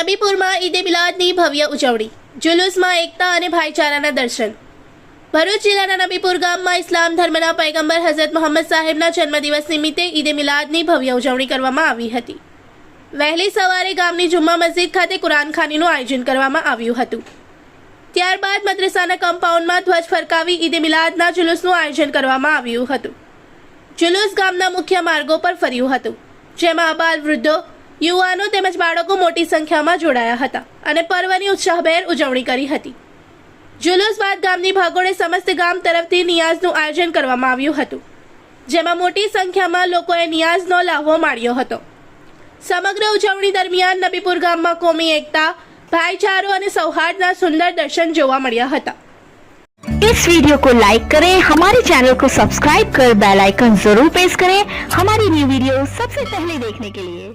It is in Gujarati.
નબીપુરમાં ઈદે મિલાદની ભવ્ય ઉજવણી, જુલુસમાં એકતા અને ભાઈચારાના દર્શન। ભરૂચ જિલ્લાના નબીપુર ગામમાં ઇસ્લામ ધર્મના પૈગંબર હઝરત મોહમ્મદ સાહેબના જન્મદિવસ નિમિત્તે ઈદે મિલાદની ભવ્ય ઉજવણી કરવામાં આવી હતી। વહેલી સવારે ગામની જુમ્મા મસ્જિદ ખાતે કુરાનખાનીનું આયોજન કરવામાં આવ્યું હતું। ત્યારબાદ મદ્રસાના કમ્પાઉન્ડમાં ધ્વજ ફરકાવી ઈદે મિલાદના જુલુસનું આયોજન કરવામાં આવ્યું હતું। જુલુસ ગામના મુખ્ય માર્ગો પર ફર્યું હતું, જેમાં અબાલ વૃદ્ધો, યુવાનો તેમજ બાળકો મોટી સંખ્યામાં જોડાયા હતા અને પર્વની ઉત્સાહભેર ઉજવણી કરી હતી। જુલુસ બાદ ગામની ભાગોળે સમસ્ત ગામ તરફથી નિયાઝનું આયોજન કરવામાં આવ્યું હતું, જેમાં મોટી સંખ્યામાં લોકોએ નિયાઝનો લાહવો માણ્યો હતો। સમગ્ર ઉજવણી દરમિયાન નબીપુર ગામમાં કોમી એકતા, भाईचारों और सौहार्द सुंदर दर्शन जोवा मळ्या हता। इस वीडियो को लाइक करें, हमारे चैनल को सब्सक्राइब कर बेल आइकन जरूर प्रेस करें हमारी न्यू वीडियो सबसे पहले देखने के लिए।